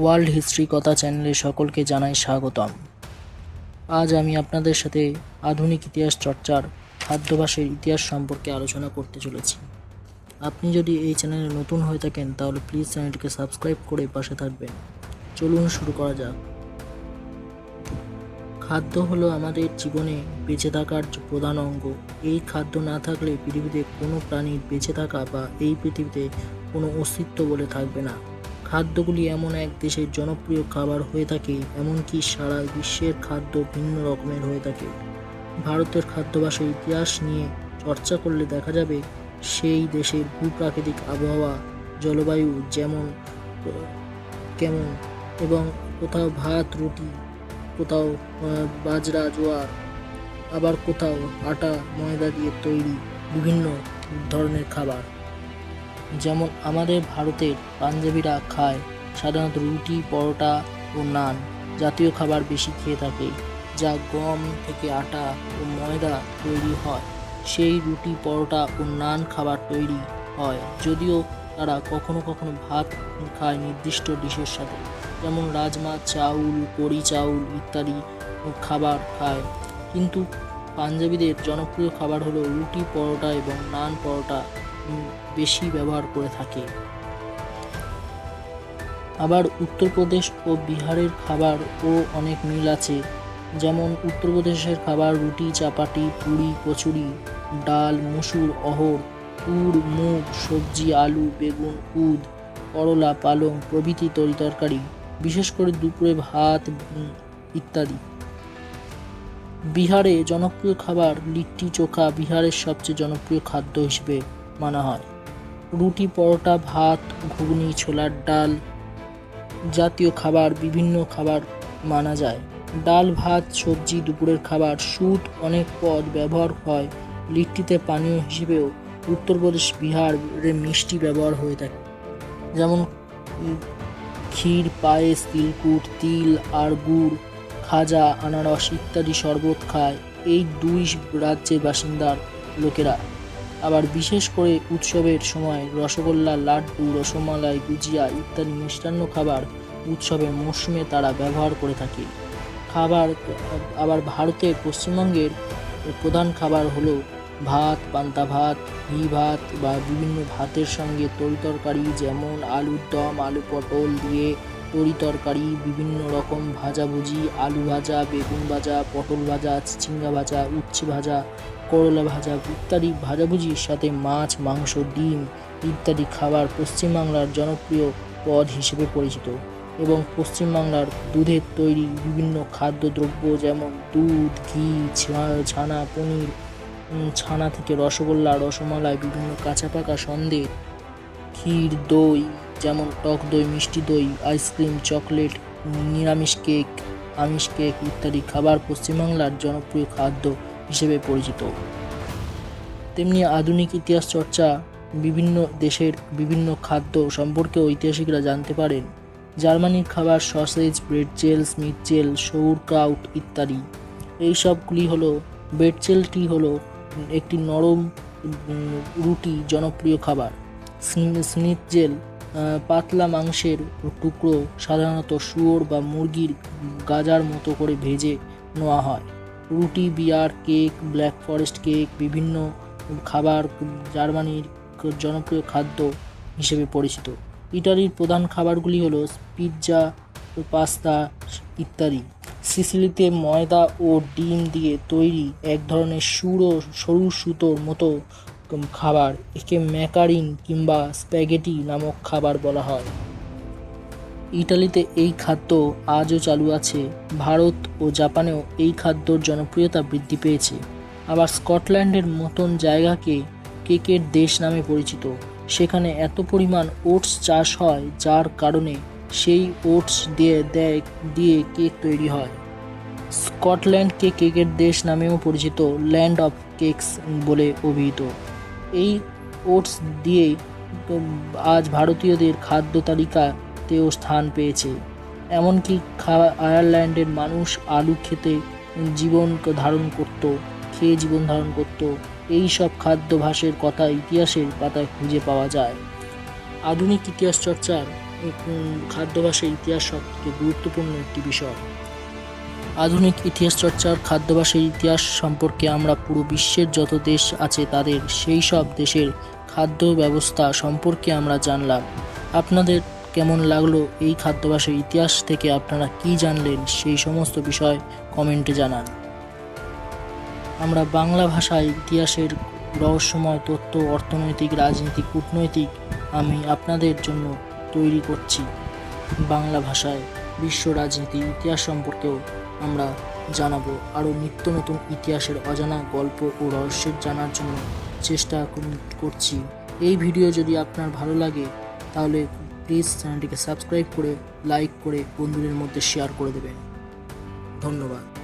World history কথা চ্যানেলে সকলকে জানাই স্বাগতম। আজ আমি আপনাদের সাথে আধুনিক ইতিহাস চর্চার খাদ্যাভ্যাসের ইতিহাস সম্পর্কে আলোচনা করতে চলেছি। আপনি যদি এই চ্যানেলে নতুন হয়ে থাকেন তাহলে প্লিজ চ্যানেলটিকে সাবস্ক্রাইব করে পাশে থাকবেন। চলুন শুরু করা যাক। খাদ্য হলো আমাদের জীবনে বেঁচে থাকার প্রধান অঙ্গ। এই খাদ্য না থাকলে পৃথিবীতে কোনো প্রাণীর বেঁচে থাকা বা এই পৃথিবীতে কোনো অস্তিত্ব বলে থাকবে না। খাদ্যগুলি এমন এক দেশের জনপ্রিয় খাবার হয়ে থাকে, এমনকি সারা বিশ্বের খাদ্য ভিন্ন রকমের হয়ে থাকে। ভারতের খাদ্যাভ্যাসের ইতিহাস নিয়ে চর্চা করলে দেখা যাবে সেই দেশের ভূপ্রাকৃতিক আবহাওয়া, জলবায়ু যেমন কেমন, এবং কোথাও ভাত রুটি, কোথাও বাজরা জোয়ার, আবার কোথাও আটা ময়দা দিয়ে তৈরি বিভিন্ন ধরনের খাবার। যেমন আমাদের ভারতের পাঞ্জাবিরা খায় সাধারণত রুটি, পরোটা ও নান জাতীয় খাবার বেশি খেয়ে থাকে, যা গম থেকে আটা ও ময়দা তৈরি হয়। সেই রুটি, পরোটা ও নান খাবার তৈরি হয়, যদিও তারা কখনো কখনো ভাত খায় নির্দিষ্ট ডিশের সাথে, যেমন রাজমা চাউল, কড়ি চাউল ইত্যাদি খাবার খায়। কিন্তু পাঞ্জাবিদের জনপ্রিয় খাবার হলো রুটি, পরোটা এবং নান পরোটা বেশি ব্যবহার করে থাকে। আবার উত্তরপ্রদেশ ও বিহারের খাবারও অনেক মিল আছে। যেমন উত্তরপ্রদেশের খাবার রুটি, চাপাটি, পুরি, কচুরি, ডাল, মসুর, অড়হর, তুর, মুগ, সবজি, আলু, বেগুন, উদ, করলা, পালং প্রভৃতি তরিতরকারি, বিশেষ করে দুপুরে ভাত ইত্যাদি। বিহারে জনপ্রিয় খাবার লিট্টি চোখা বিহারের সবচেয়ে জনপ্রিয় খাদ্য হিসেবে মানা হয়। রুটি, পরোটা, ভাত, ঘুগনি, ছোলার ডাল জাতীয় খাবার বিভিন্ন খাবার মানা যায়। ডাল, ভাত, সবজি দুপুরের খাবার। সুদ অনেক পদ ব্যবহার হয়। লিট্টিতে পানীয় হিসেবেও উত্তরপ্রদেশ, বিহারে মিষ্টি ব্যবহার হয়ে থাকে, যেমন ক্ষীর, পায়েস, তিলকুট, তিল আর গুড়, খাজা, আনারস ইত্যাদি শরবত খায় এই দুই রাজ্যের বাসিন্দার লোকেরা। আবার বিশেষ করে উৎসবের সময় রসগোল্লা, লাড্ডু, রসমালাই, গুজিয়া ইত্যাদি মিষ্টান্ন খাবার উৎসবের মরশুমে তারা ব্যবহার করে থাকে। আবার ভারতের পশ্চিমবঙ্গের প্রধান খাবার হলো ভাত, পান্তা ভাত, ঘি ভাত বা বিভিন্ন ভাতের সঙ্গে তরিতরকারি, যেমন আলুর দম, আলু পটল দিয়ে তরিতরকারি, বিভিন্ন রকম ভাজাভুজি, আলু ভাজা, বেগুন ভাজা, পটল ভাজা, চিচিঙ্গা ভাজা, উচ্ছে ভাজা, করলা ভাজা ইত্যাদি ভাজাভুজির সাথে মাছ, মাংস, ডিম ইত্যাদি খাবার পশ্চিমবাংলার জনপ্রিয় পদ হিসেবে পরিচিত। এবং পশ্চিমবাংলার দুধের তৈরি বিভিন্ন খাদ্যদ্রব্য, যেমন দুধ, ঘি, ছানা, পনির, ছানা থেকে রসগোল্লা, রসমালাই, বিভিন্ন কাঁচা পাকা সন্দেশ, ক্ষীর, দই যেমন টক দই, মিষ্টি দই, আইসক্রিম, চকলেট, নিরামিষ কেক, আমিষ কেক ইত্যাদি খাবার পশ্চিমবাংলার জনপ্রিয় খাদ্য হিসেবে পরিচিত। তেমনি আধুনিক ইতিহাস চর্চা বিভিন্ন দেশের বিভিন্ন খাদ্য সম্পর্কে ঐতিহাসিকরা জানতে পারেন। জার্মানির খাবার সসেজ, ব্রেটজেলস, মিটজেল, সৌরক্রাউট ইত্যাদি। এই সবগুলি হলো, ব্রেটজেলটি হলো একটি নরম রুটি জনপ্রিয় খাবার। স্নিটজেল পাতলা মাংসের টুকরো, সাধারণত শুয়োর বা মুরগির গাজার মতো করে ভেজে নেওয়া হয়। রুটি, বিয়ার, কেক, ব্ল্যাক ফরেস্ট কেক বিভিন্ন খাবার জার্মানির জনপ্রিয় খাদ্য হিসেবে পরিচিত। ইটালির প্রধান খাবারগুলি হলো পিৎজা, পাস্তা ইত্যাদি। সিসিলিতে ময়দা ও ডিম দিয়ে তৈরি এক ধরনের সরু সুতোর মতো খাবার, একে ম্যাকারিন কিংবা স্প্যাগেটি নামক খাবার বলা হয়। ইটালিতে এই খাদ্য আজও চালু আছে। ভারত ও জাপানেও এই খাদ্যর জনপ্রিয়তা বৃদ্ধি পেয়েছে। আবার স্কটল্যান্ডের মতন জায়গাকে কেকের দেশ নামে পরিচিত। সেখানে এত পরিমাণ ওটস চাষ হয় যার কারণে সেই ওটস দিয়ে কেক তৈরি হয়। স্কটল্যান্ডকে কেকের দেশ নামেও পরিচিত, ল্যান্ড অফ কেকস বলে অভিহিত। এই ওটস দিয়ে আজ ভারতীয়দের খাদ্য তালিকাতেও স্থান পেয়েছে। এমনকি আয়ারল্যান্ডের মানুষ আলু খেয়ে জীবন ধারণ করত। এই সব খাদ্যাভ্যাসের কথা ইতিহাসের পাতায় খুঁজে পাওয়া যায়। আধুনিক ইতিহাস চর্চার খাদ্যাভ্যাসের ইতিহাস সবথেকে গুরুত্বপূর্ণ একটি বিষয়। আধুনিক ইতিহাস চর্চার খাদ্যাভ্যাসের ইতিহাস সম্পর্কে আমরা পুরো বিশ্বের যত দেশ আছে তাদের সেই সব দেশের খাদ্য ব্যবস্থা সম্পর্কে আমরা জানলাম। আপনাদের কেমন লাগলো এই খাদ্যাভ্যাসের ইতিহাস থেকে আপনারা কি জানলেন সেই সমস্ত বিষয় কমেন্টে জানান। আমরা বাংলা ভাষায় ইতিহাসের রহস্যময় তথ্য, অর্থনৈতিক, রাজনৈতিক, কূটনৈতিক আমি আপনাদের জন্য তৈরি করছি। বাংলা ভাষায় বিশ্ব রাজনীতি ইতিহাস সম্পর্কেও আমরা জানাবো। আরও নিত্য নতুন ইতিহাসের অজানা গল্প ও রহস্যের জানার জন্য চেষ্টা করছি। এই ভিডিও যদি আপনার ভালো লাগে তাহলে প্লিজ চ্যানেলটিকে সাবস্ক্রাইব করে লাইক করে বন্ধুদের মধ্যে শেয়ার করে দেবেন। ধন্যবাদ।